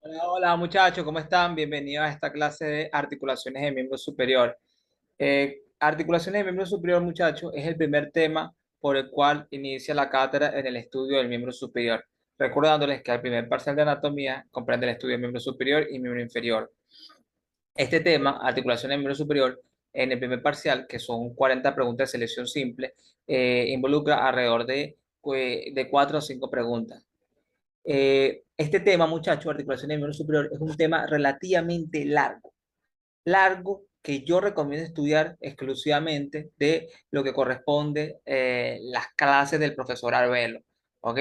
Hola, hola muchachos, ¿cómo están? Bienvenidos a esta clase de articulaciones de miembro superior. Articulaciones de miembro superior, muchachos, es el primer tema por el cual inicia la cátedra en el estudio del miembro superior. Recordándoles que el primer parcial de anatomía comprende el estudio del miembro superior y miembro inferior. Este tema, articulaciones de miembro superior, en el primer parcial, que son 40 preguntas de selección simple, involucra alrededor de 4 o 5 preguntas. Este tema, muchachos, articulación del miembro superior, es un tema relativamente largo que yo recomiendo estudiar exclusivamente de lo que corresponde las clases del profesor Arbelo, ¿ok?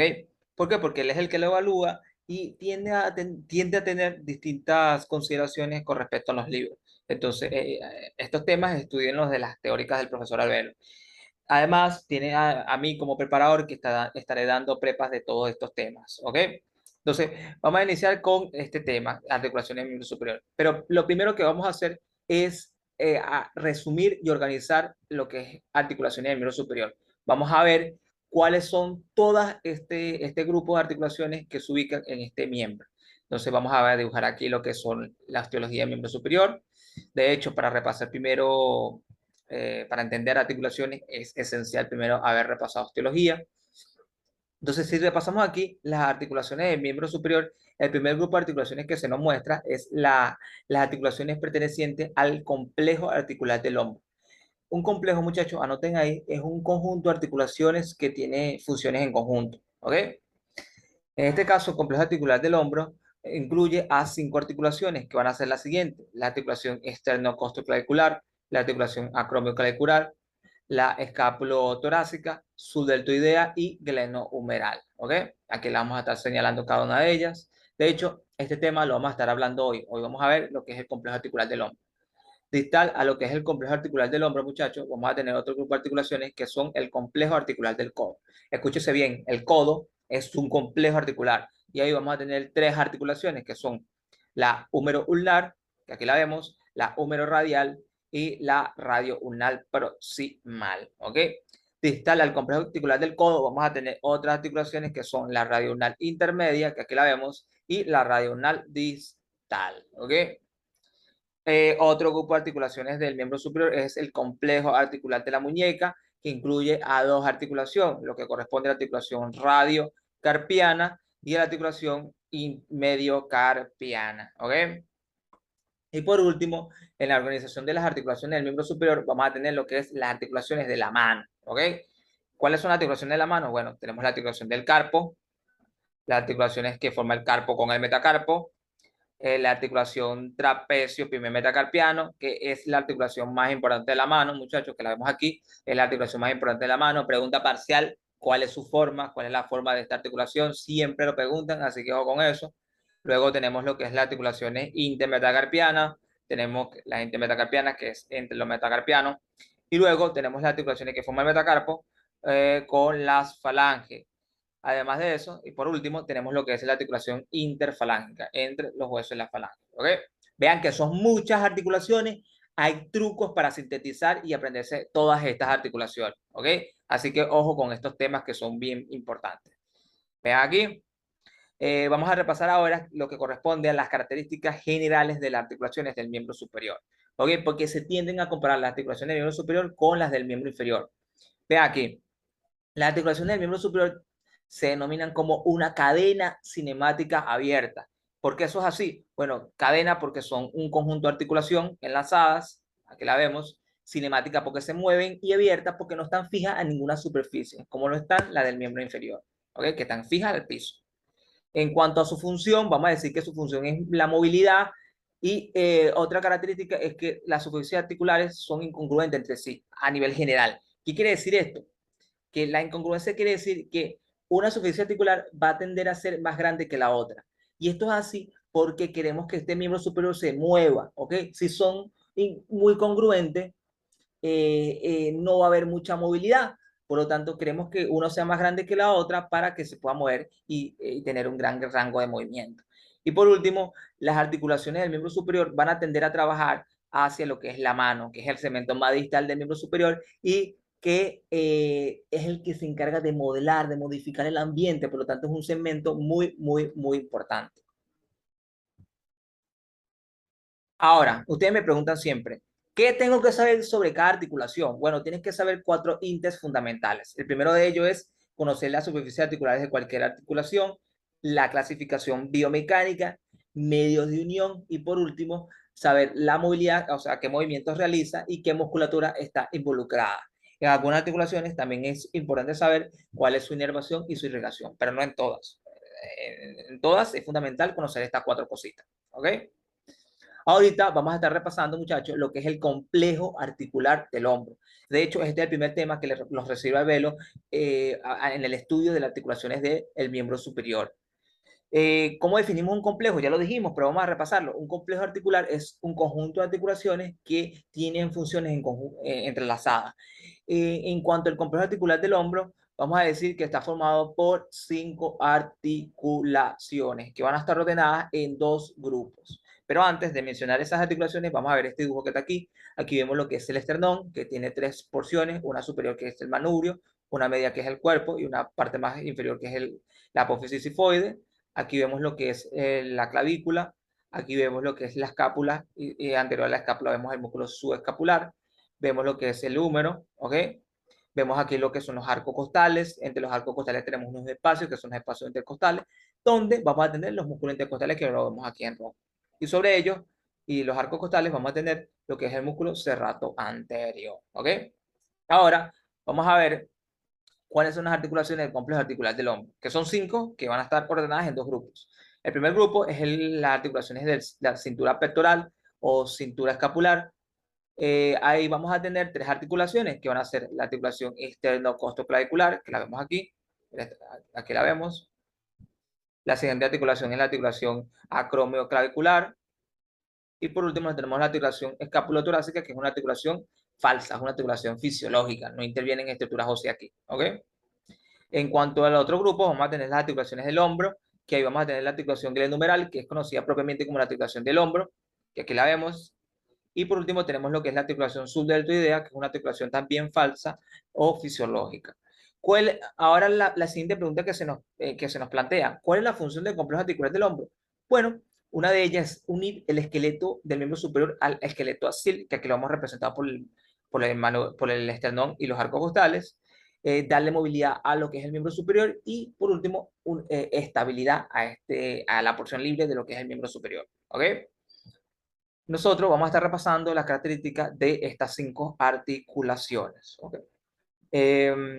¿Por qué? Porque él es el que lo evalúa y tiende a tener distintas consideraciones con respecto a los libros. Entonces, estos temas estudienlos de las teóricas del profesor Arbelo. Además, tiene a mí como preparador que estaré dando prepas de todos estos temas, ¿ok? Entonces, vamos a iniciar con este tema, articulación del miembro superior. Pero lo primero que vamos a hacer es resumir y organizar lo que es articulación del miembro superior. Vamos a ver cuáles son todas este grupo de articulaciones que se ubican en este miembro. Entonces, vamos a dibujar aquí lo que son la osteología del miembro superior. De hecho, para repasar primero para entender articulaciones es esencial primero haber repasado osteología. Entonces, si repasamos aquí las articulaciones del miembro superior, el primer grupo de articulaciones que se nos muestra es las articulaciones pertenecientes al complejo articular del hombro. Un complejo, muchachos, anoten ahí, es un conjunto de articulaciones que tiene funciones en conjunto, ¿ok? En este caso, el complejo articular del hombro incluye a 5 articulaciones que van a ser las siguientes: la articulación esternocostoclavicular, la articulación acromioclavicular, la escapulotorácica, subdeltoidea y glenohumeral. ¿Ok? Aquí la vamos a estar señalando cada una de ellas. De hecho, este tema lo vamos a estar hablando hoy. Hoy vamos a ver lo que es el complejo articular del hombro. Distal a lo que es el complejo articular del hombro, muchachos, vamos a tener otro grupo de articulaciones que son el complejo articular del codo. Escúchese bien, el codo es un complejo articular y ahí vamos a tener 3 articulaciones que son la húmero ulnar, que aquí la vemos, la húmero radial y la radio ulnar proximal, ¿ok? Distal al complejo articular del codo vamos a tener otras articulaciones que son la radio ulnar intermedia, que aquí la vemos, y la radio ulnar distal, ¿ok? Otro grupo de articulaciones del miembro superior es el complejo articular de la muñeca, que incluye a 2 articulaciones, lo que corresponde a la articulación radiocarpiana y a la articulación mediocarpiana. ¿Ok? Y por último, en la organización de las articulaciones del miembro superior, vamos a tener lo que es las articulaciones de la mano. ¿Ok? ¿Cuáles son las articulaciones de la mano? Bueno, tenemos la articulación del carpo, las articulaciones que forma el carpo con el metacarpo, la articulación trapecio primer metacarpiano, que es la articulación más importante de la mano, muchachos, que la vemos aquí, es la articulación más importante de la mano. Pregunta parcial: ¿cuál es su forma? ¿Cuál es la forma de esta articulación? Siempre lo preguntan, así que ojo con eso. Luego tenemos lo que es la articulación intermetacarpiana, tenemos la intermetacarpiana, que es entre los metacarpianos, y luego tenemos las articulaciones que forman el metacarpo con las falanges. Además de eso, y por último, tenemos lo que es la articulación interfalángica, entre los huesos de la falange. ¿Ok? Vean que son muchas articulaciones, hay trucos para sintetizar y aprenderse todas estas articulaciones. ¿Ok? Así que ojo con estos temas que son bien importantes. Vean aquí, vamos a repasar ahora lo que corresponde a las características generales de las articulaciones del miembro superior. ¿Ok? Porque se tienden a comparar las articulaciones del miembro superior con las del miembro inferior. Vean aquí, las articulaciones del miembro superior se denominan como una cadena cinemática abierta. ¿Por qué eso es así? Bueno, cadena porque son un conjunto de articulación enlazadas, aquí la vemos, cinemática porque se mueven y abierta porque no están fijas a ninguna superficie, como lo están las del miembro inferior, ¿ok? Que están fijas al piso. En cuanto a su función, vamos a decir que su función es la movilidad y otra característica es que las superficies articulares son incongruentes entre sí a nivel general. ¿Qué quiere decir esto? Que la incongruencia quiere decir que una superficie articular va a tender a ser más grande que la otra. Y esto es así porque queremos que este miembro superior se mueva, ¿ok? Si son muy congruentes, no va a haber mucha movilidad. Por lo tanto, queremos que uno sea más grande que la otra para que se pueda mover y tener un gran rango de movimiento. Y por último, las articulaciones del miembro superior van a tender a trabajar hacia lo que es la mano, que es el segmento más distal del miembro superior y que es el que se encarga de modelar, de modificar el ambiente. Por lo tanto, es un segmento muy, muy, muy importante. Ahora, ustedes me preguntan siempre, ¿qué tengo que saber sobre cada articulación? Bueno, tienes que saber 4 índices fundamentales. El primero de ellos es conocer las superficies articulares de cualquier articulación, la clasificación biomecánica, medios de unión y por último, saber la movilidad, o sea, qué movimientos realiza y qué musculatura está involucrada. En algunas articulaciones también es importante saber cuál es su inervación y su irrigación, pero no en todas. En todas es fundamental conocer estas 4 cositas. ¿Ok? Ahorita vamos a estar repasando, muchachos, lo que es el complejo articular del hombro. De hecho, este es el primer tema que los recibe al velo en el estudio de las articulaciones del miembro superior. ¿Cómo definimos un complejo? Ya lo dijimos, pero vamos a repasarlo. Un complejo articular es un conjunto de articulaciones que tienen funciones entrelazadas. En cuanto al complejo articular del hombro, vamos a decir que está formado por 5 articulaciones que van a estar ordenadas en 2 grupos. Pero antes de mencionar esas articulaciones, vamos a ver este dibujo que está aquí. Aquí vemos lo que es el esternón, que tiene 3 porciones, una superior que es el manubrio, una media que es el cuerpo y una parte más inferior que es la apófisis sifoide. Aquí vemos lo que es la clavícula, aquí vemos lo que es la escápula y anterior a la escápula vemos el músculo subescapular, vemos lo que es el húmero, ¿ok? Vemos aquí lo que son los arcos costales, entre los arcos costales tenemos unos espacios que son los espacios intercostales, donde vamos a tener los músculos intercostales que lo vemos aquí en rojo. Y sobre ellos y los arcos costales vamos a tener lo que es el músculo serrato anterior, ¿ok? Ahora vamos a ver cuáles son las articulaciones del complejo articular del hombro, que son 5 que van a estar ordenadas en 2 grupos. El primer grupo es las articulaciones de la cintura pectoral o cintura escapular. Ahí vamos a tener 3 articulaciones que van a ser la articulación externocostoclavicular, que la vemos aquí, aquí la vemos. La siguiente articulación es la articulación acromioclavicular. Y por último tenemos la articulación escapulotorácica, que es una articulación falsa, es una articulación fisiológica, no intervienen estructuras óseas aquí, ¿ok? En cuanto al otro grupo, vamos a tener las articulaciones del hombro, que ahí vamos a tener la articulación glenohumeral, que es conocida propiamente como la articulación del hombro, que aquí la vemos. Y por último tenemos lo que es la articulación subdeltoidea, que es una articulación también falsa o fisiológica. Ahora la siguiente pregunta que se nos plantea, ¿cuál es la función del complejo articular del hombro? Bueno, una de ellas es unir el esqueleto del miembro superior al esqueleto axial, que aquí lo vamos representado por el esternón y los arcos costales, darle movilidad a lo que es el miembro superior y por último estabilidad a la porción libre de lo que es el miembro superior. ¿Ok? Nosotros vamos a estar repasando las características de estas 5 articulaciones. ¿Okay?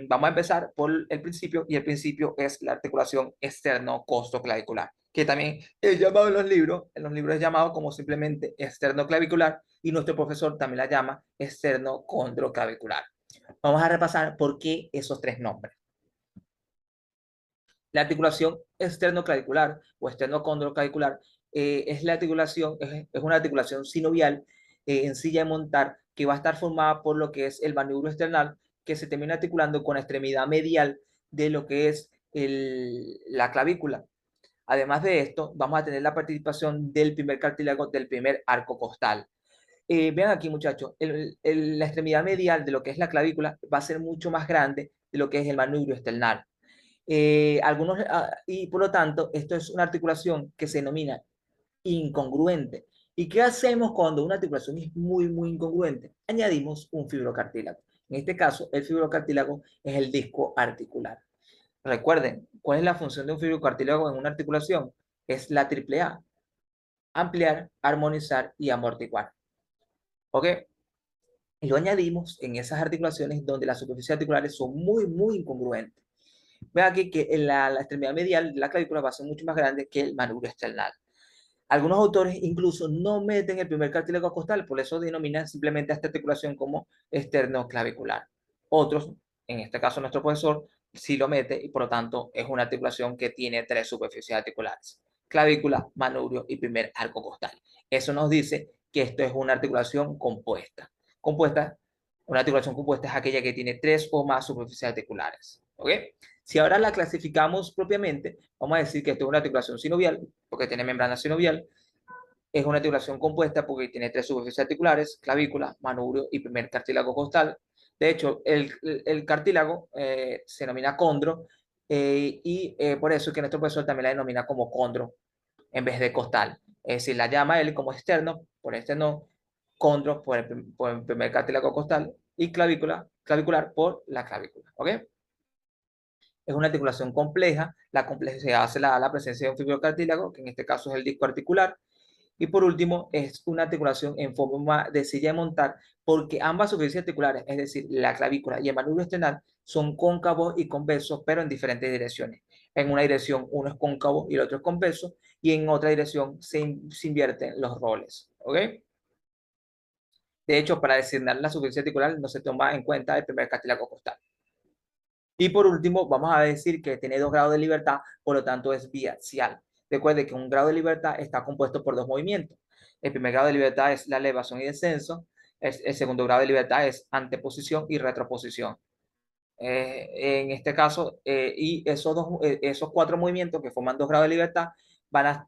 Vamos a empezar por el principio y el principio es la articulación esternocostoclavicular, que también es llamado en los libros es llamado como simplemente esternoclavicular y nuestro profesor también la llama esternocondroclavicular. Vamos a repasar por qué esos 3 nombres. La articulación esternoclavicular o esternocondroclavicular es la articulación, es una articulación sinovial en silla de montar que va a estar formada por lo que es el manubrio esternal que se termina articulando con la extremidad medial de lo que es la clavícula. Además de esto, vamos a tener la participación del primer cartílago del primer arco costal. Vean aquí, muchachos, la extremidad medial de lo que es la clavícula va a ser mucho más grande de lo que es el manubrio esternal. Y por lo tanto, esto es una articulación que se denomina incongruente. ¿Y qué hacemos cuando una articulación es muy, muy incongruente? Añadimos un fibrocartílago. En este caso, el fibrocartílago es el disco articular. Recuerden, ¿cuál es la función de un fibrocartílago en una articulación? Es la triple A: ampliar, armonizar y amortiguar. ¿Ok? Y lo añadimos en esas articulaciones donde las superficies articulares son muy, muy incongruentes. Ven aquí que la extremidad medial de la clavícula va a ser mucho más grande que el manubrio esternal. Algunos autores incluso no meten el primer cartílago costal, por eso denominan simplemente a esta articulación como esternoclavicular. Otros, en este caso nuestro profesor, sí lo mete y por lo tanto es una articulación que tiene 3 superficies articulares: clavícula, manubrio y primer arco costal. Eso nos dice que esto es una articulación compuesta. Compuesta, una articulación compuesta es aquella que tiene 3 o más superficies articulares. ¿Ok? Si ahora la clasificamos propiamente, vamos a decir que esto es una articulación sinovial, porque tiene membrana sinovial. Es una articulación compuesta porque tiene 3 superficies articulares: clavícula, manubrio y primer cartílago costal. De hecho, el cartílago se denomina condro y por eso es que nuestro profesor también la denomina como condro en vez de costal. Es decir, la llama L como externo, por externo, condro por el primer cartílago costal y clavicular por la clavícula. ¿Ok? Es una articulación compleja. La complejidad se la da la presencia de un fibrocartílago, que en este caso es el disco articular. Y por último, es una articulación en forma de silla de montar, porque ambas superficies articulares, es decir, la clavícula y el manubrio esternal, son cóncavos y convexos, pero en diferentes direcciones. En una dirección uno es cóncavo y el otro es convexo, y en otra dirección se invierten los roles. ¿Ok? De hecho, para designar la superficie articular no se toma en cuenta el primer cartílago costal. Y por último, vamos a decir que tiene 2 grados de libertad, por lo tanto es biaxial. Recuerde que un grado de libertad está compuesto por 2 movimientos. El primer grado de libertad es la elevación y descenso. El segundo grado de libertad es anteposición y retroposición. En este caso, y esos 4 movimientos que forman 2 grados de libertad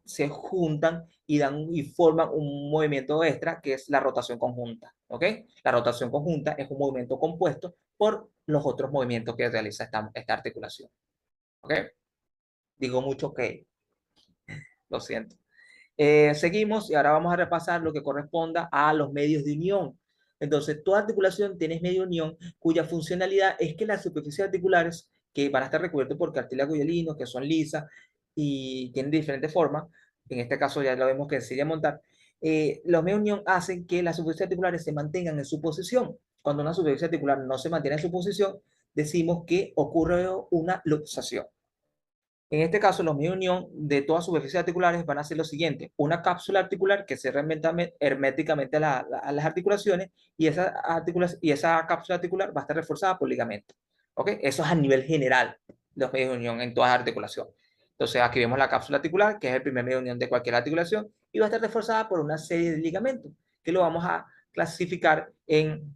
se juntan y forman un movimiento extra que es la rotación conjunta. ¿Ok? La rotación conjunta es un movimiento compuesto por los otros movimientos que realiza esta articulación. ¿Ok? Digo mucho que, lo siento. Seguimos y ahora vamos a repasar lo que corresponda a los medios de unión. Entonces, toda articulación tiene medio de unión cuya funcionalidad es que las superficies articulares, que van a estar recubiertas por cartílago hialino, que son lisas y tienen diferentes formas, en este caso ya lo vemos que sería montar, los medios de unión hacen que las superficies articulares se mantengan en su posición. Cuando una superficie articular no se mantiene en su posición, decimos que ocurre una luxación. En este caso, los medios de unión de todas superficies articulares van a ser lo siguiente: una cápsula articular que cierra herméticamente a las articulaciones y esa cápsula articular va a estar reforzada por ligamentos. ¿Ok? Eso es a nivel general, los medios de unión en todas las articulaciones. Entonces, aquí vemos la cápsula articular, que es el primer medio de unión de cualquier articulación, y va a estar reforzada por una serie de ligamentos, que lo vamos a clasificar en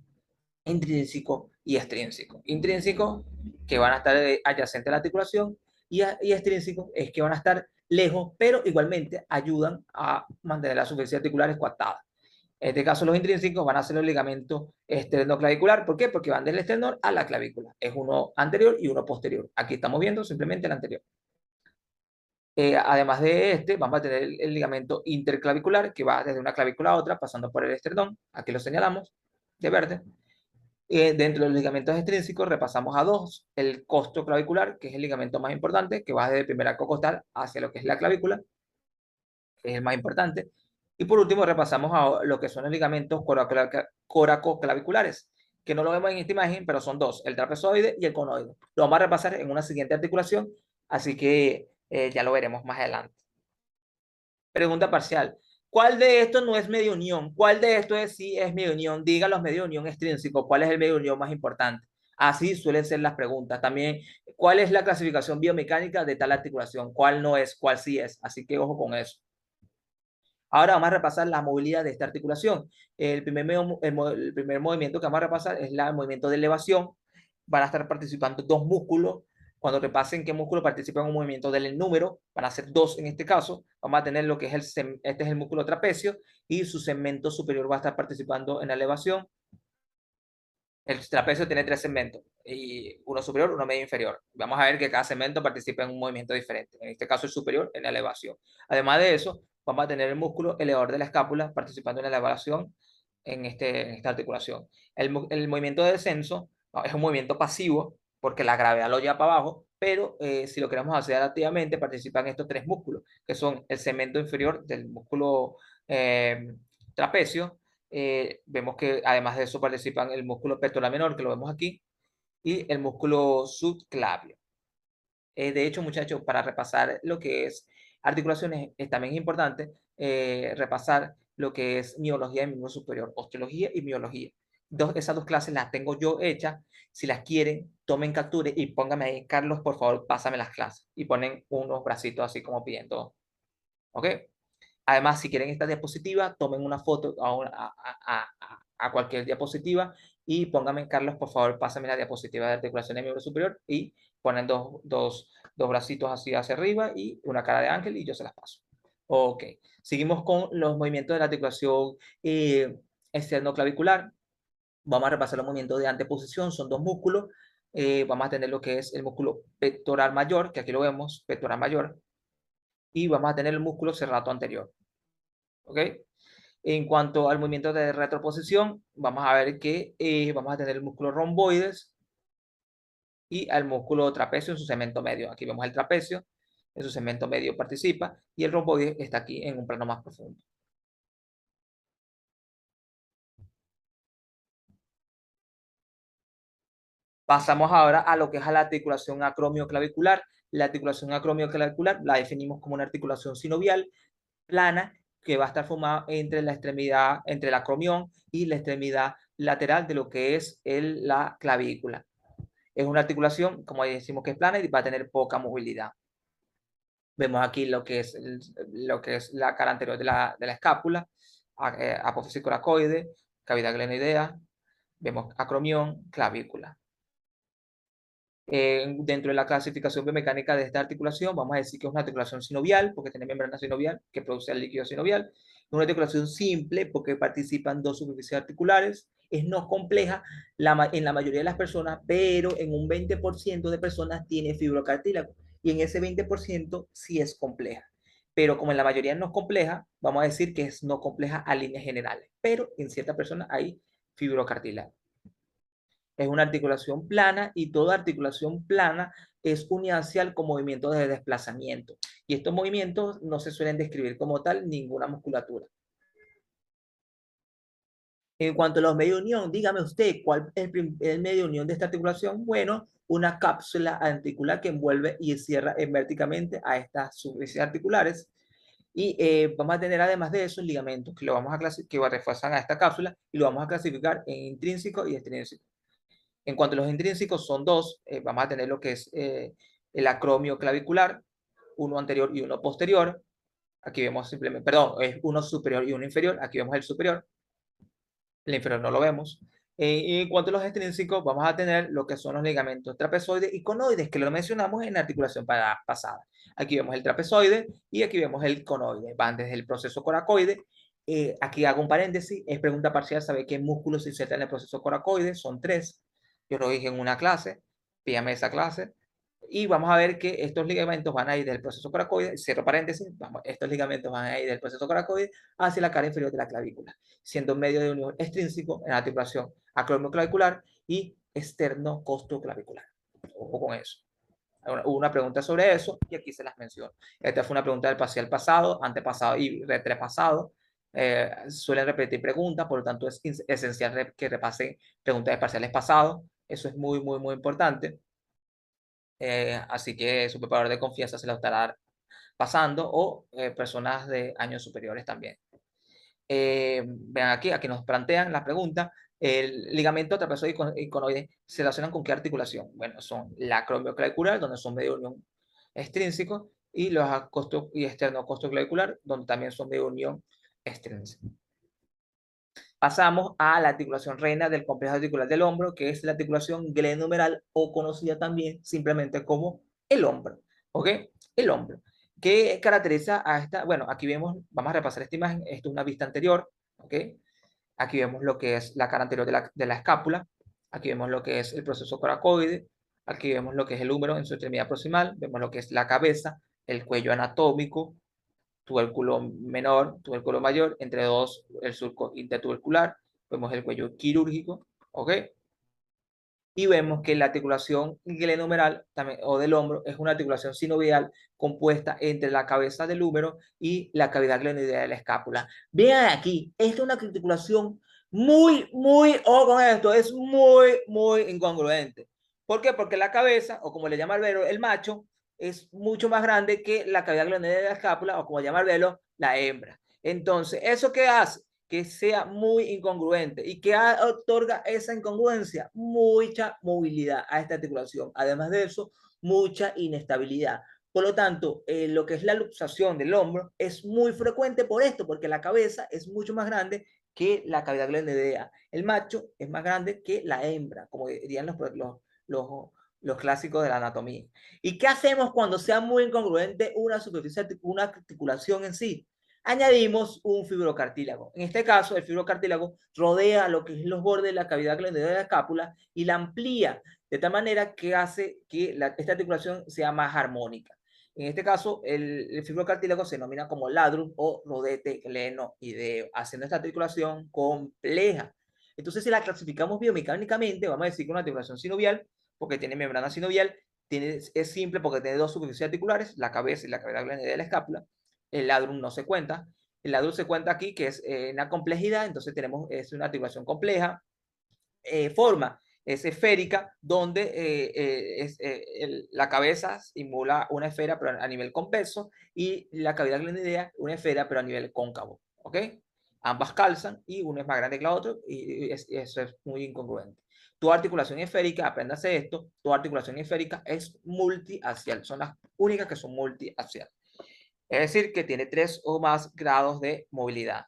intrínseco y extrínseco. Intrínseco, que van a estar adyacentes a la articulación, y extrínseco es que van a estar lejos, pero igualmente ayudan a mantener la superficie articular escuatada. En este caso, los intrínsecos van a ser los ligamentos esternoclavicular. ¿Por qué? Porque van del esternón a la clavícula. Es uno anterior y uno posterior. Aquí estamos viendo simplemente el anterior. Además de vamos a tener el ligamento interclavicular, que va desde una clavícula a otra, pasando por el esternón. Aquí lo señalamos de verde. Dentro de los ligamentos extrínsecos repasamos a dos: el costoclavicular, que es el ligamento más importante, que va desde el primer arco costal hacia lo que es la clavícula, que es el más importante. Y por último repasamos a lo que son los ligamentos coracoclaviculares, que no lo vemos en esta imagen, pero son dos: el trapezoide y el conoide. Lo vamos a repasar en una siguiente articulación, así que ya lo veremos más adelante. Pregunta parcial: ¿cuál de estos no es medio unión? ¿Cuál de estos sí es medio unión? Diga los medio unión extrínsecos. ¿Cuál es el medio unión más importante? Así suelen ser las preguntas. También, ¿cuál es la clasificación biomecánica de tal articulación? ¿Cuál no es? ¿Cuál sí es? Así que ojo con eso. Ahora vamos a repasar la movilidad de esta articulación. El primer movimiento que vamos a repasar es el movimiento de elevación. Van a estar participando dos músculos. Cuando repasen qué músculo participa en un movimiento, del número, van a ser dos en este caso. Vamos a tener lo que es este es el músculo trapecio, y su segmento superior va a estar participando en la elevación. El trapecio tiene 3 segmentos, y uno superior, uno medio inferior. Vamos a ver que cada segmento participa en un movimiento diferente. En este caso, el superior en la elevación. Además de eso, vamos a tener el músculo elevador de la escápula participando en la elevación en esta articulación. El movimiento de descenso es un movimiento pasivo porque la gravedad lo lleva para abajo, pero si lo queremos hacer activamente, participan estos 3 músculos, que son el segmento inferior del músculo trapecio. Vemos que además de eso participan el músculo pectoral menor, que lo vemos aquí, y el músculo subclavio. De hecho, muchachos, para repasar lo que es articulaciones, también es importante repasar lo que es miología del miembro superior, osteología y miología. Esas dos clases las tengo yo hechas. Si las quieren, tomen captura y pónganme ahí: Carlos, por favor, pásame las clases. Y ponen unos bracitos así como pidiendo. ¿Ok? Además, si quieren esta diapositiva, tomen una foto a cualquier diapositiva y pónganme: Carlos, por favor, pásame la diapositiva de articulación del miembro superior, y ponen dos bracitos así hacia arriba y una cara de ángel, y yo se las paso. Ok, seguimos con los movimientos de la articulación esternoclavicular. Vamos a repasar los movimientos de anteposición, son dos músculos. Vamos a tener lo que es el músculo pectoral mayor, que aquí lo vemos, pectoral mayor, y vamos a tener el músculo serrato anterior. ¿ok? En cuanto al movimiento de retroposición, vamos a ver que vamos a tener el músculo romboides y al músculo trapecio en su segmento medio. Aquí vemos el trapecio, en su segmento medio participa y el romboide está aquí en un plano más profundo. Pasamos ahora a lo que es a la articulación acromioclavicular. La articulación acromioclavicular la definimos como una articulación sinovial plana que va a estar formada entre la extremidad, entre el acromión y la extremidad lateral de lo que es la clavícula. Es una articulación, como decimos, que es plana y va a tener poca movilidad. Vemos aquí lo que es la cara anterior de la escápula, apófisis coracoide, cavidad glenoidea, vemos acromión, clavícula. Dentro de la clasificación biomecánica de esta articulación, vamos a decir que es una articulación sinovial, porque tiene membrana sinovial que produce el líquido sinovial. Es una articulación simple, porque participan dos superficies articulares. Es no compleja en la mayoría de las personas, pero en un 20% de personas tiene fibrocartílago. Y en ese 20% sí es compleja. Pero como en la mayoría no es compleja, vamos a decir que es no compleja a líneas generales. Pero en ciertas personas hay fibrocartílago. Es una articulación plana y toda articulación plana es uniaxial con movimientos de desplazamiento. Y estos movimientos no se suelen describir como tal ninguna musculatura. En cuanto a los medios de unión, dígame usted, ¿cuál es el medio de unión de esta articulación? Bueno, una cápsula articular que envuelve y cierra verticalmente a estas superficies articulares. Y vamos a tener además de eso ligamentos que, lo vamos a que refuerzan a esta cápsula y lo vamos a clasificar en intrínseco y extrínseco. En cuanto a los intrínsecos, son dos. Vamos a tener lo que es el acromio clavicular, uno anterior y uno posterior. Aquí vemos simplemente, perdón, es uno superior y uno inferior. Aquí vemos el superior, el inferior no lo vemos. Y en cuanto a los extrínsecos, vamos a tener lo que son los ligamentos trapezoides y conoides, que lo mencionamos en la articulación pasada. Aquí vemos el trapezoide y aquí vemos el conoide. Van desde el proceso coracoide. Aquí hago un paréntesis, es pregunta parcial saber qué músculos se insertan en el proceso coracoide. Son tres. Yo lo dije en una clase, pídame esa clase. Y vamos a ver que estos ligamentos van a ir del proceso coracoide, cierro paréntesis, vamos, estos ligamentos van a ir del proceso coracoide hacia la cara inferior de la clavícula, siendo un medio de unión extrínseco en la articulación acromioclavicular y esternocostoclavicular. Ojo con eso. Hubo una pregunta sobre eso y aquí se las menciono. Esta fue una pregunta del parcial pasado, antepasado y retrepasado. Suelen repetir preguntas, por lo tanto es esencial que repasen preguntas de parciales pasados. Eso es muy, muy, muy importante. Así que su preparador de confianza se lo estará pasando o personas de años superiores también. Vean aquí nos plantean la pregunta. El ligamento trapezoide y conoide se relacionan con qué articulación. Bueno, son la acromioclavicular, donde son medio unión extrínsecos, y los acosto y esternocostoclavicular, donde también son medio unión extrínsecos. Pasamos a la articulación reina del complejo articular del hombro, que es la articulación glenohumeral o conocida también simplemente como el hombro. ¿Ok? El hombro. ¿Qué caracteriza a esta? Bueno, aquí vemos, vamos a repasar esta imagen. Esto es una vista anterior. ¿Ok? Aquí vemos lo que es la cara anterior de la escápula. Aquí vemos lo que es el proceso coracoide. Aquí vemos lo que es el húmero en su extremidad proximal. Vemos lo que es la cabeza, el cuello anatómico, tubérculo menor, tubérculo mayor, entre dos el surco intertubercular, vemos el cuello quirúrgico, ¿ok? Y vemos que la articulación glenohumeral también, o del hombro es una articulación sinovial compuesta entre la cabeza del húmero y la cavidad glenoidea de la escápula. Vean aquí, esta es una articulación ojo con esto, es muy incongruente. ¿Por qué? Porque la cabeza, o como le llama el macho, es mucho más grande que la cavidad glenoidea de la escápula, o como llama el velo, la hembra. Entonces, ¿eso qué hace? Que sea muy incongruente. ¿Y que otorga esa incongruencia? Mucha movilidad a esta articulación. Además de eso, mucha inestabilidad. Por lo tanto, lo que es la luxación del hombro es muy frecuente por esto, porque la cabeza es mucho más grande que la cavidad glenoidea. El macho es más grande que la hembra, como dirían los clásicos de la anatomía. ¿Y qué hacemos cuando sea muy incongruente una superficie, una articulación en sí? Añadimos un fibrocartílago. En este caso, el fibrocartílago rodea lo que es los bordes de la cavidad glenoidea de la escápula y la amplía de tal manera que hace que esta articulación sea más armónica. En este caso, el fibrocartílago se denomina como ladrum o rodete glenoideo, haciendo esta articulación compleja. Entonces, si la clasificamos biomecánicamente, vamos a decir que una articulación sinovial, porque tiene membrana sinovial, es simple porque tiene dos superficies articulares, la cabeza y la cavidad glenoidea de la escápula. El ladrum no se cuenta. El ladrum se cuenta aquí, que es una complejidad, entonces es una articulación compleja. Forma es esférica, donde la cabeza simula una esfera, pero a nivel convexo, y la cavidad glenoidea una esfera, pero a nivel cóncavo. ¿Ok? Ambas calzan y uno es más grande que la otra, y eso es muy incongruente. Tu articulación esférica, apréndase esto, tu articulación esférica es multiaxial, son las únicas que son multiaxial. Es decir, que tiene 3 o más grados de movilidad.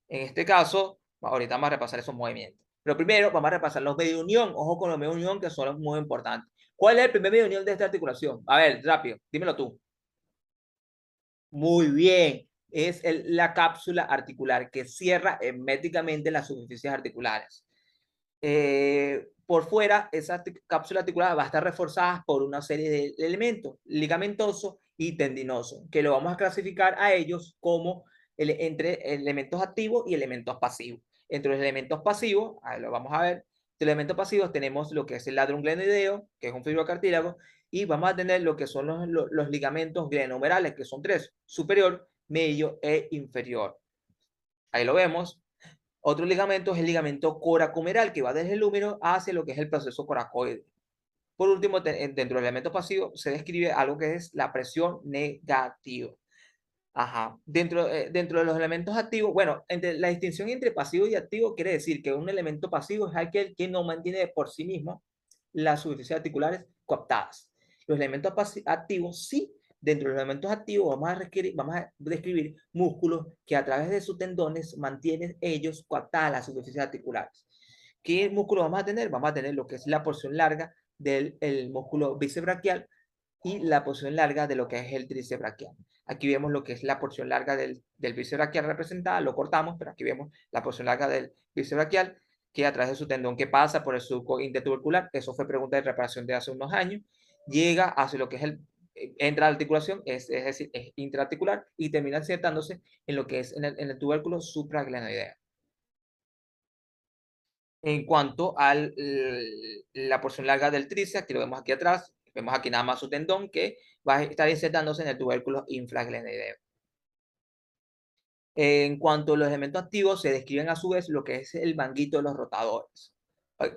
En este caso, ahorita vamos a repasar esos movimientos. Pero primero vamos a repasar los medios de unión. Ojo con los medios de unión, que son los muy importantes. ¿Cuál es el primer medio de unión de esta articulación? A ver, rápido, dímelo tú. Muy bien. Es la cápsula articular que cierra herméticamente las superficies articulares. Por fuera, esa cápsula articular va a estar reforzada por una serie de elementos ligamentosos y tendinosos, que lo vamos a clasificar a ellos como entre elementos activos y elementos pasivos. Entre los elementos pasivos, ahí lo vamos a ver, entre los elementos pasivos tenemos lo que es el ladrum glenoideo, que es un fibrocartílago, y vamos a tener lo que son los ligamentos glenohumerales, que son tres: superior, medio e inferior. Ahí lo vemos. Otro ligamento es el ligamento coracomeral, que va desde el húmero hacia lo que es el proceso coracoide. Por último, dentro del elemento pasivo se describe algo que es la presión negativa. Ajá. Dentro de los elementos activos, bueno, la distinción entre pasivo y activo quiere decir que un elemento pasivo es aquel que no mantiene por sí mismo las superficies articulares coaptadas. Los elementos activos sí. Dentro de los elementos activos vamos a describir músculos que a través de sus tendones mantienen ellos coaptadas las superficies articulares. ¿Qué músculo vamos a tener? Vamos a tener lo que es la porción larga del músculo bíceps braquial y la porción larga de lo que es el tríceps braquial. Aquí vemos lo que es la porción larga del bíceps braquial representada, lo cortamos, pero aquí vemos la porción larga del bíceps braquial, que a través de su tendón que pasa por el surco intertubercular, eso fue pregunta de reparación de hace unos años, llega hacia lo que es entra a la articulación, es decir, es intraarticular, y termina insertándose en lo que es en el tubérculo supraglenoideo. En cuanto a la porción larga del tríceps, que lo vemos aquí atrás, vemos aquí nada más su tendón que va a estar insertándose en el tubérculo infraglenoideo. En cuanto a los elementos activos, se describen a su vez lo que es el manguito de los rotadores,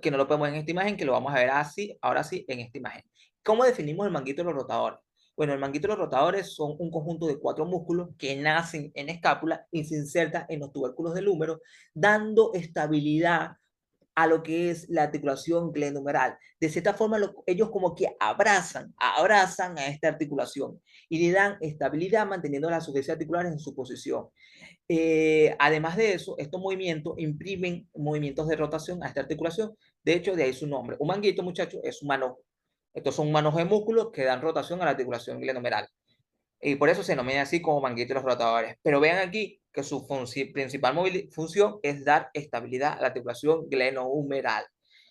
que no lo podemos ver en esta imagen, que lo vamos a ver así, ahora sí, en esta imagen. ¿Cómo definimos el manguito de los rotadores? Bueno, el manguito de los rotadores son un conjunto de 4 músculos que nacen en escápula y se insertan en los tubérculos del húmero, dando estabilidad a lo que es la articulación glenohumeral. De cierta forma, ellos como que abrazan a esta articulación y le dan estabilidad manteniendo las superficies articulares en su posición. Además de eso, estos movimientos imprimen movimientos de rotación a esta articulación. De hecho, de ahí su nombre. Un manguito, muchachos, es un manojo. Estos son manojos de músculos que dan rotación a la articulación glenohumeral. Y por eso se denomina así como manguito de los rotadores. Pero vean aquí que su principal función es dar estabilidad a la articulación glenohumeral.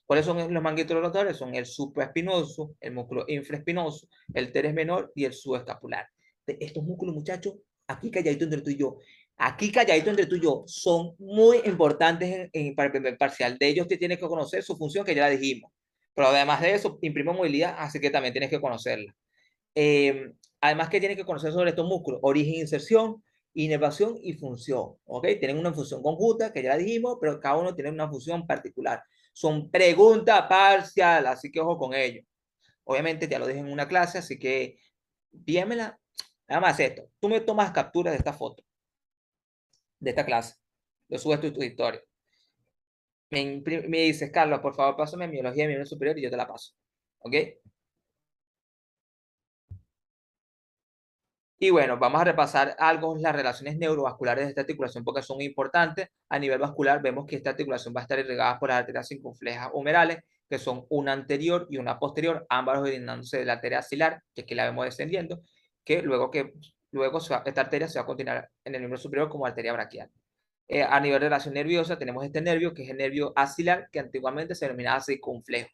¿Cuáles son los manguitos de los rotadores? Son el supraespinoso, el músculo infraespinoso, el teres menor y el subescapular. Estos músculos, muchachos, aquí calladito entre tú y yo, aquí calladito entre tú y yo, son muy importantes para el primer parcial. De ellos te tienes que conocer su función, que ya la dijimos. Pero además de eso, imprime movilidad, así que también tienes que conocerla. Además que tienen que conocer sobre estos músculos: origen, inserción, inervación y función. ¿Ok? Tienen una función conjunta, que ya dijimos, pero cada uno tiene una función particular. Son preguntas parciales, así que ojo con ello. Obviamente ya lo dije en una clase, así que envíamela. Nada más esto. Tú me tomas captura de esta foto, de esta clase. Lo subes a tu historia. Me dices, Carlos, por favor, pásame miología de miembro superior y yo te la paso. ¿Ok? Y bueno, vamos a repasar algo las relaciones neurovasculares de esta articulación porque son importantes. A nivel vascular vemos que esta articulación va a estar irrigada por las arterias circunflejas humerales, que son una anterior y una posterior, ambas originándose de la arteria axilar, que aquí la vemos descendiendo, que luego esta arteria se va a continuar en el miembro superior como arteria braquial. A nivel de relación nerviosa tenemos este nervio, que es el nervio axilar, que antiguamente se denominaba circunflejo.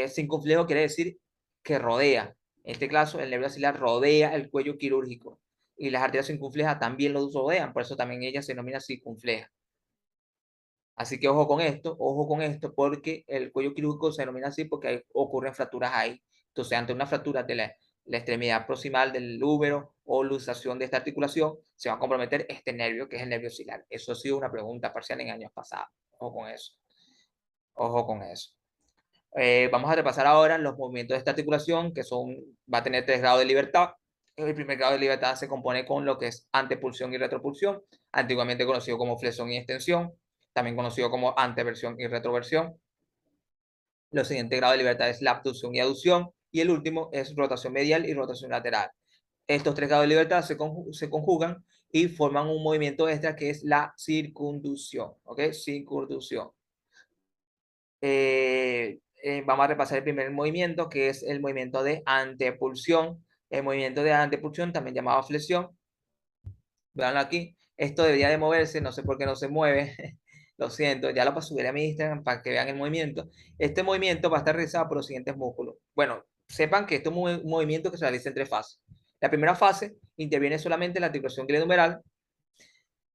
Circunflejo quiere decir que rodea. En este caso, el nervio axilar rodea el cuello quirúrgico y las arterias circunflejas también lo rodean, por eso también ella se denomina circunfleja. Así que ojo con esto, porque el cuello quirúrgico se denomina así porque ocurren fracturas ahí. Entonces, ante una fractura de la extremidad proximal del úmero o luxación de esta articulación, se va a comprometer este nervio, que es el nervio axilar. Eso ha sido una pregunta parcial en años pasados. Ojo con eso. Ojo con eso. Vamos a repasar ahora los movimientos de esta articulación, que va a tener 3 grados de libertad. El primer grado de libertad se compone con lo que es antepulsión y retropulsión, antiguamente conocido como flexión y extensión, también conocido como anteversión y retroversión. Los siguientes grados de libertad es la abducción y aducción, y el último es rotación medial y rotación lateral. Estos 3 grados de libertad se conjugan y forman un movimiento extra que es la circunducción, ¿ok? Circunducción. Vamos a repasar el primer movimiento, que es el movimiento de antepulsión. El movimiento de antepulsión, también llamado flexión. Veanlo aquí. Esto debería de moverse, no sé por qué no se mueve. Lo siento, ya lo subir a mi Instagram para que vean el movimiento. Este movimiento va a estar realizado por los siguientes músculos. Bueno, sepan que esto es un movimiento que se realiza en 3 fases. La primera fase interviene solamente la articulación glenohumeral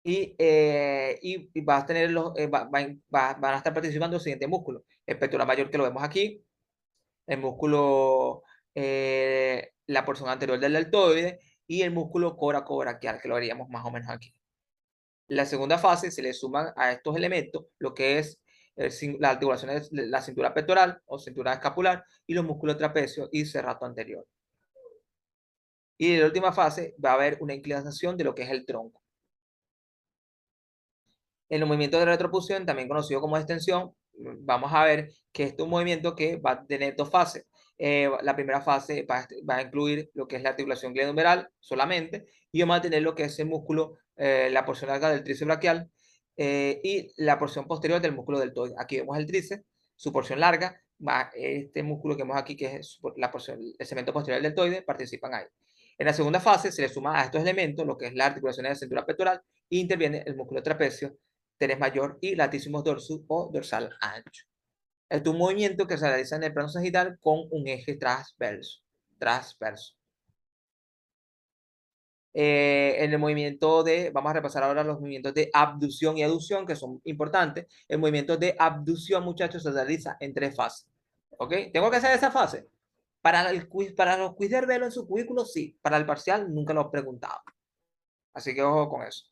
y vas a tener van a estar participando los siguientes músculos. El pectoral mayor, que lo vemos aquí, el músculo, la porción anterior del deltoide y el músculo coracobraquial, que lo veríamos más o menos aquí. La segunda fase se le suman a estos elementos lo que es las articulaciones de la cintura pectoral o cintura escapular y los músculos trapecio y cerrato anterior. Y en la última fase va a haber una inclinación de lo que es el tronco. En los movimientos de retropulsión, también conocido como extensión, vamos a ver que este es un movimiento que va a tener 2 fases. La primera fase va a incluir lo que es la articulación glenohumeral solamente, y vamos a tener lo que es el músculo, la porción larga del tríceps braquial y la porción posterior del músculo deltoide. Aquí vemos el tríceps, su porción larga, más este músculo que vemos aquí, que es la porción, el segmento posterior del deltoide, participan ahí. En la segunda fase se le suma a estos elementos lo que es la articulación de la cintura pectoral e interviene el músculo trapecio, teres mayor y latísimos dorsus o dorsal ancho. Es un movimiento que se realiza en el plano sagital con un eje transverso. transverso. En el movimiento vamos a repasar ahora los movimientos de abducción y aducción, que son importantes. El movimiento de abducción, muchachos, se realiza en 3 fases. ¿Ok? ¿Tengo que hacer esa fase? Para los quiz de Herbelo en su currículo, sí. Para el parcial, nunca lo he preguntado. Así que ojo con eso.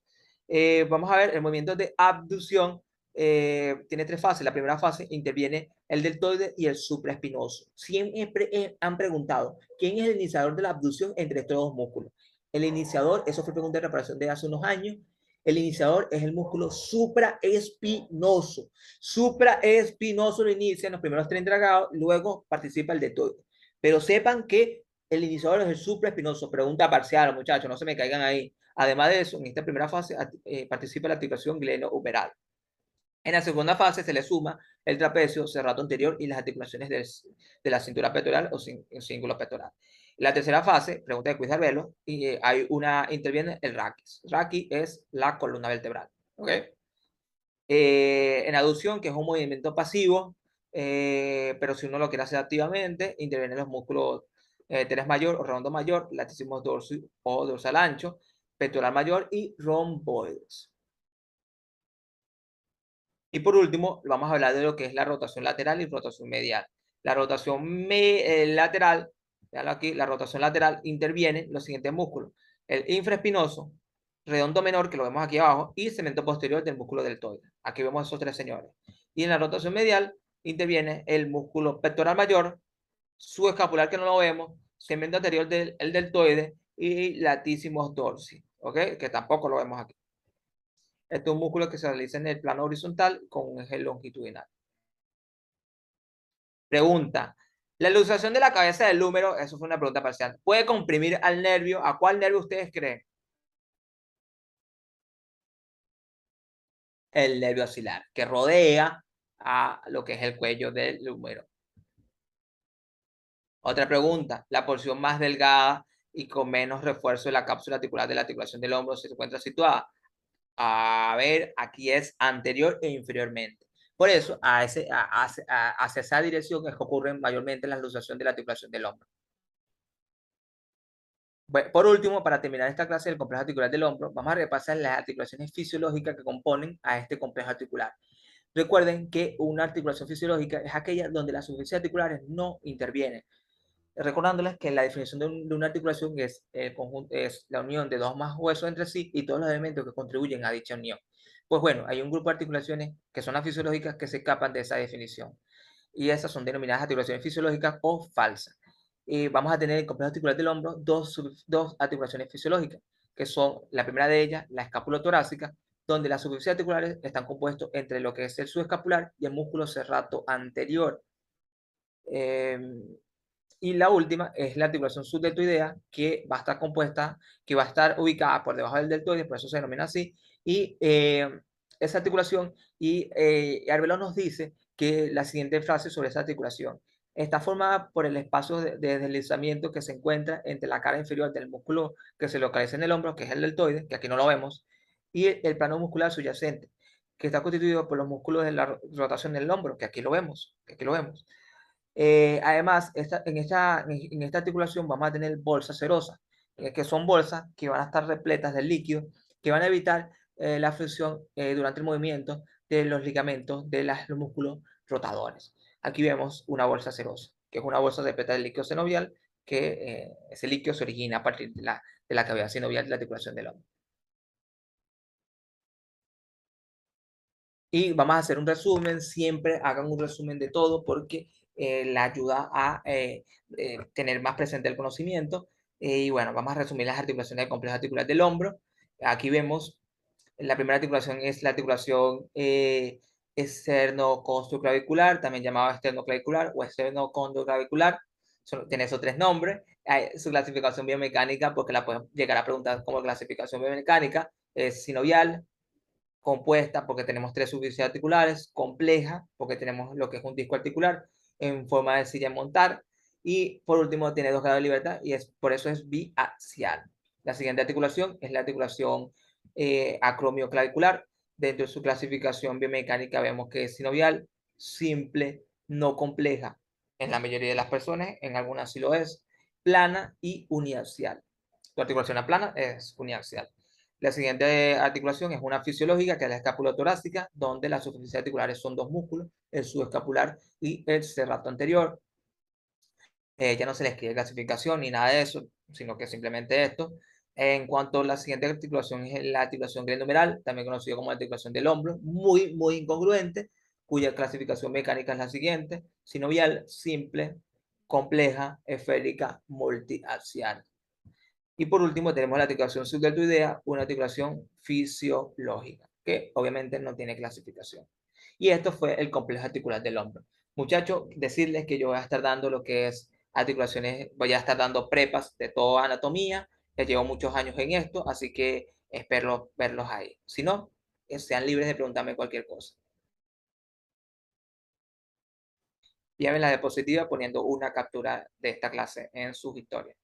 Vamos a ver, el movimiento de abducción tiene 3 fases. La primera fase interviene el deltoide y el supraespinoso. Siempre han preguntado, ¿quién es el iniciador de la abducción entre estos 2 músculos? El iniciador, eso fue pregunta de reparación de hace unos años, el iniciador es el músculo supraespinoso. Supraespinoso lo inicia en los primeros 30 grados, luego participa el deltoide. Pero sepan que el iniciador es el supraespinoso. Pregunta parcial, muchachos, no se me caigan ahí. Además de eso, en esta primera fase participa la articulación glenohumeral. En la segunda fase se le suma el trapecio, cerrato anterior y las articulaciones de la cintura pectoral o cíngulo pectoral. La tercera fase, pregunta de quiz de Arbelo, y interviene el raquis. Raquis es la columna vertebral. ¿Okay? En aducción, que es un movimiento pasivo, pero si uno lo quiere hacer activamente, intervienen los músculos teres mayor o redondo mayor, latísimos dorso o dorsal ancho, pectoral mayor y romboides. Y por último, vamos a hablar de lo que es la rotación lateral y rotación medial. La rotación lateral, veanlo aquí, la rotación lateral interviene los siguientes músculos: el infraespinoso, redondo menor, que lo vemos aquí abajo, y cemento posterior del músculo deltoide. Aquí vemos esos 3 señores. Y en la rotación medial interviene el músculo pectoral mayor, subescapular, que no lo vemos, cemento anterior del deltoide y latísimos dorsi, ¿ok? Que tampoco lo vemos aquí. Este es un músculo que se realiza en el plano horizontal con un eje longitudinal. Pregunta: la luxación de la cabeza del húmero, eso fue una pregunta parcial, ¿puede comprimir al nervio? ¿A cuál nervio ustedes creen? El nervio axilar, que rodea a lo que es el cuello del húmero. Otra pregunta: la porción más delgada y con menos refuerzo de la cápsula articular de la articulación del hombro se encuentra situada. A ver, aquí es anterior e inferiormente. Por eso, hacia esa dirección es que ocurren mayormente la luxación de la articulación del hombro. Bueno, por último, para terminar esta clase del complejo articular del hombro, vamos a repasar las articulaciones fisiológicas que componen a este complejo articular. Recuerden que una articulación fisiológica es aquella donde las superficies articulares no intervienen. Recordándoles que la definición de una articulación es, es la unión de dos más huesos entre sí y todos los elementos que contribuyen a dicha unión. Pues bueno, hay un grupo de articulaciones que son las fisiológicas que se escapan de esa definición. Y esas son denominadas articulaciones fisiológicas o falsas. Y vamos a tener en el complejo articular del hombro dos articulaciones fisiológicas, que son la primera de ellas, la escapulotorácica, donde las superficies articulares están compuestos entre lo que es el subescapular y el músculo serrato anterior. Eh, y la última es la articulación subdeltoidea, que va a estar compuesta, que va a estar ubicada por debajo del deltoides, por eso se denomina así. Y esa articulación, y Arbelón nos dice que la siguiente frase sobre esa articulación está formada por el espacio de deslizamiento que se encuentra entre la cara inferior del músculo que se localiza en el hombro, que es el deltoide, que aquí no lo vemos, y el plano muscular subyacente, que está constituido por los músculos de la rotación del hombro, que aquí lo vemos, que aquí lo vemos. Además, en esta articulación vamos a tener bolsas serosas, que son bolsas que van a estar repletas de líquido, que van a evitar la fricción durante el movimiento de los ligamentos de los músculos rotadores. Aquí vemos una bolsa serosa, que es una bolsa repleta de líquido sinovial, que ese líquido se origina a partir de la cavidad sinovial de la articulación del hombro. Y vamos a hacer un resumen, siempre hagan un resumen de todo porque la ayuda a tener más presente el conocimiento. Y bueno, vamos a resumir las articulaciones del complejo articular del hombro. Aquí vemos, la primera articulación es la articulación esternocostoclavicular, también llamada esternoclavicular o esternocondoclavicular. Tiene esos tres nombres. Su clasificación biomecánica, porque la pueden llegar a preguntar como clasificación biomecánica, es sinovial, compuesta porque tenemos tres superficies articulares, compleja porque tenemos lo que es un disco articular en forma de silla montar y por último tiene 2 grados de libertad y por eso es biaxial. La siguiente articulación es la articulación acromioclavicular. Dentro de su clasificación biomecánica vemos que es sinovial, simple, no compleja en la mayoría de las personas, en algunas sí lo es, plana y uniaxial. La articulación plana es uniaxial. La siguiente articulación es una fisiológica, que es la escápula torácica, donde las superficies articulares son dos músculos, el subescapular y el serrato anterior. Ya no se le escribe clasificación ni nada de eso, sino que simplemente esto. En cuanto a la siguiente articulación es la articulación glenohumeral, también conocida como articulación del hombro, muy, muy incongruente, cuya clasificación mecánica es la siguiente: sinovial, simple, compleja, esférica, multiaxial. Y por último tenemos la articulación subdeltoidea, una articulación fisiológica, que obviamente no tiene clasificación. Y esto fue el complejo articular del hombro. Muchachos, decirles que yo voy a estar dando lo que es articulaciones, voy a estar dando prepas de toda anatomía, ya llevo muchos años en esto, así que espero verlos ahí. Si no, sean libres de preguntarme cualquier cosa. Lleven la diapositiva poniendo una captura de esta clase en sus historias.